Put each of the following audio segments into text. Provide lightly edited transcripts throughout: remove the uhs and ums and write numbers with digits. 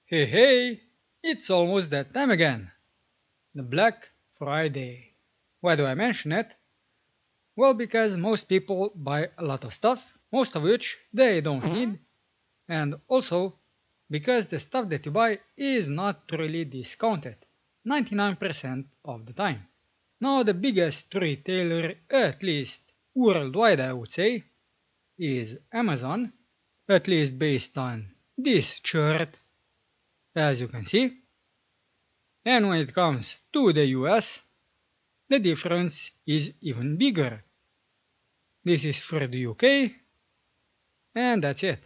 Hey hey, it's almost that time again. The Black Friday. Why do I mention it? Well, because most people buy a lot of stuff, most of which they don't need, and also because the stuff that you buy is not really discounted 99% of the time. Now, the biggest retailer, at least worldwide, I would say, is Amazon, at least based on this chart, as you can see. And when it comes to the US, the difference is even bigger. This is for the UK, and that's it.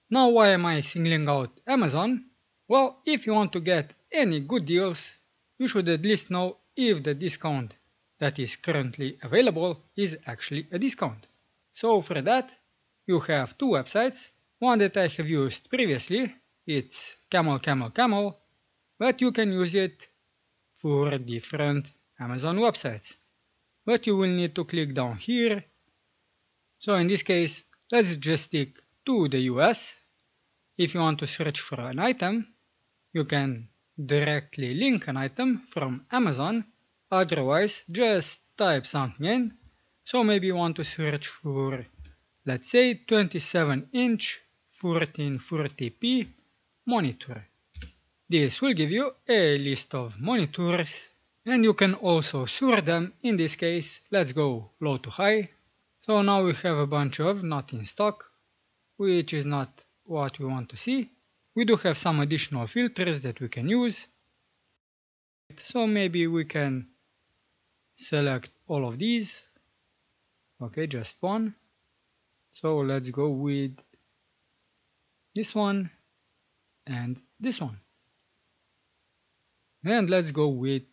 Now, why am I singling out Amazon? Well, if you want to get any good deals, you should at least know if the discount that is currently available is actually a discount. So, for that, you have two websites. One that I have used previously, it's Camel Camel Camel, but you can use it for different Amazon websites. But you will need to click down here. So in this case, let's just stick to the US. If you want to search for an item, you can directly link an item from Amazon. Otherwise, just type something in. So maybe you want to search for, let's say, 27-inch 1440p monitor. This will give you a list of monitors, and you can also sort them. In this case, let's go low to high. So now we have a bunch of not in stock, which is not what we want to see. We do have some additional filters that we can use. So maybe we can select all of these. Okay, just one. So let's go with this one and this one. And let's go with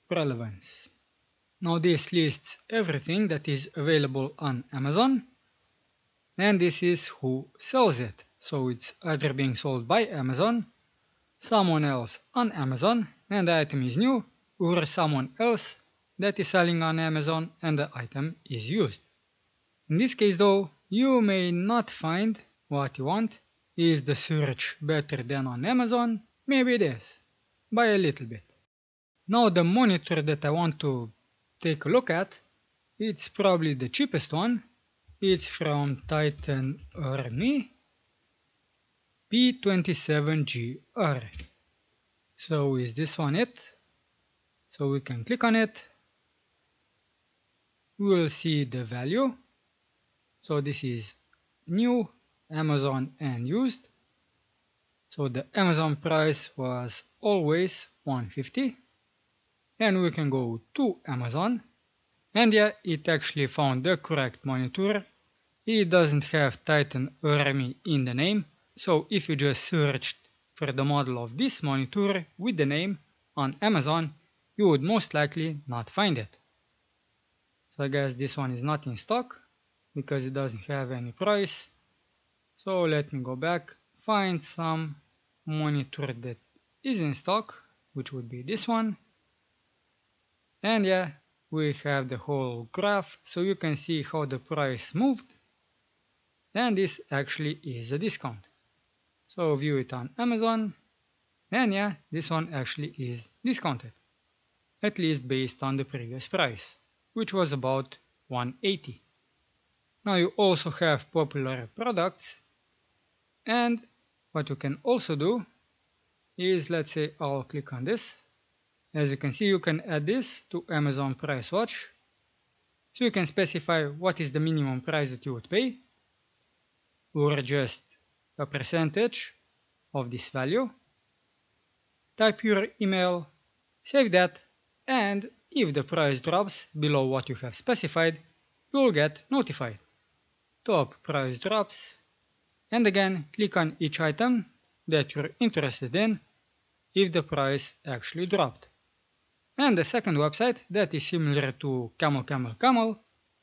relevance. Now this lists everything that is available on Amazon, and this is who sells it. So it's either being sold by Amazon, someone else on Amazon, and the item is new, or someone else that is selling on Amazon and the item is used. In this case though, you may not find what you want. Is the search better than on Amazon? Maybe it is, by a little bit. Now the monitor that I want to take a look at, it's probably the cheapest one. It's from Titan Army P27GR. So is this one it? So we can click on it. We will see the value. So this is new, Amazon and used. So the Amazon price was always 150. And we can go to Amazon. And yeah, it actually found the correct monitor. It doesn't have Titan Army in the name. So if you just searched for the model of this monitor with the name on Amazon, you would most likely not find it. So I guess this one is not in stock because it doesn't have any price. So let me go back, find some monitor that is in stock, which would be this one. And yeah, we have the whole graph, so you can see how the price moved. And this actually is a discount. So view it on Amazon. And yeah, this one actually is discounted. At least based on the previous price, which was about 180. Now you also have popular products, and what you can also do is, let's say I'll click on this. As you can see, you can add this to Amazon Price Watch. So you can specify what is the minimum price that you would pay, or just a percentage of this value. Type your email, save that, and if the price drops below what you have specified, you will get notified. Top price drops, and again click on each item that you're interested in if the price actually dropped. And the second website that is similar to Camel Camel Camel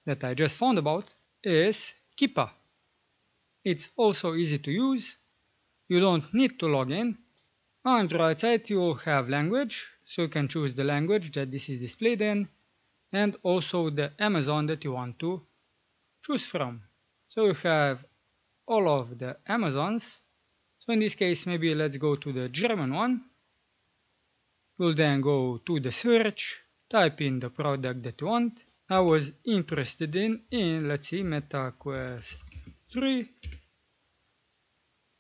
that I just found about is Keepa. It's also easy to use. You don't need to log in. On the right side you will have language, so you can choose the language that this is displayed in, and also the Amazon that you want to choose from. So you have all of the Amazons. So So in this case, maybe let's go to the German one. We'll then go to the search, type in the product that you want. I was interested in let's see, MetaQuest 3.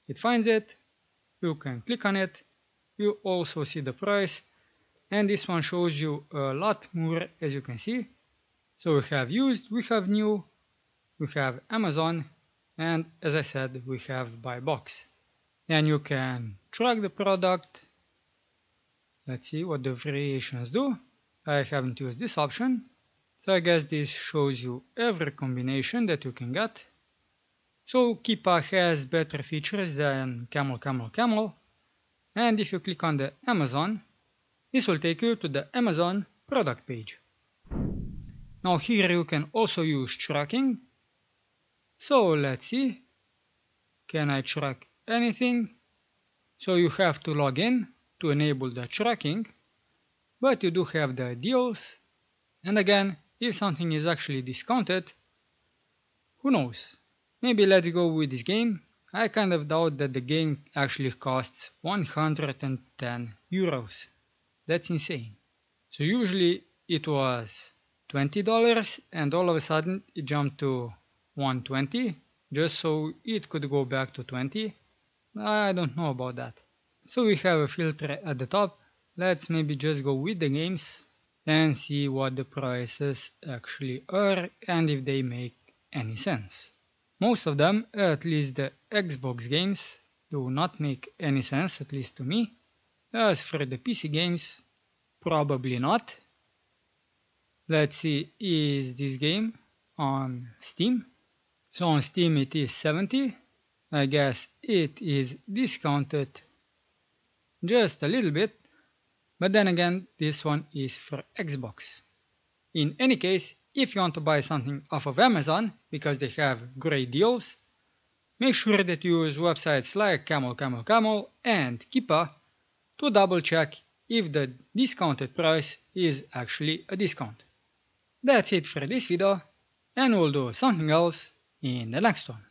It finds it. You can click on it. You also see the price. And this one shows you a lot more, as you can see. So we have used, we have new, we have Amazon, and as I said, we have buy box. Then you can track the product. Let's see what the variations do. I haven't used this option. So I guess this shows you every combination that you can get. So Keepa has better features than Camel Camel Camel. And if you click on the Amazon, this will take you to the Amazon product page. Now here you can also use tracking. So let's see. Can I track anything? So you have to log in to enable the tracking. But you do have the deals. And again, if something is actually discounted, who knows? Maybe let's go with this game. I kind of doubt that the game actually costs 110 euros. That's insane. So usually it was $20 and all of a sudden it jumped to 120 just so it could go back to 20. I don't know about that. So we have a filter at the top. Let's maybe just go with the games and see what the prices actually are and if they make any sense. Most of them, at least the Xbox games, do not make any sense, at least to me. As for the PC games, probably not. Let's see, is this game on Steam? So on Steam it is 70. I guess it is discounted just a little bit, but then again this one is for Xbox. In any case, if you want to buy something off of Amazon because they have great deals, make sure that you use websites like Camel Camel Camel and Keepa to double check if the discounted price is actually a discount. That's it for this video, and we'll do something else in the next one.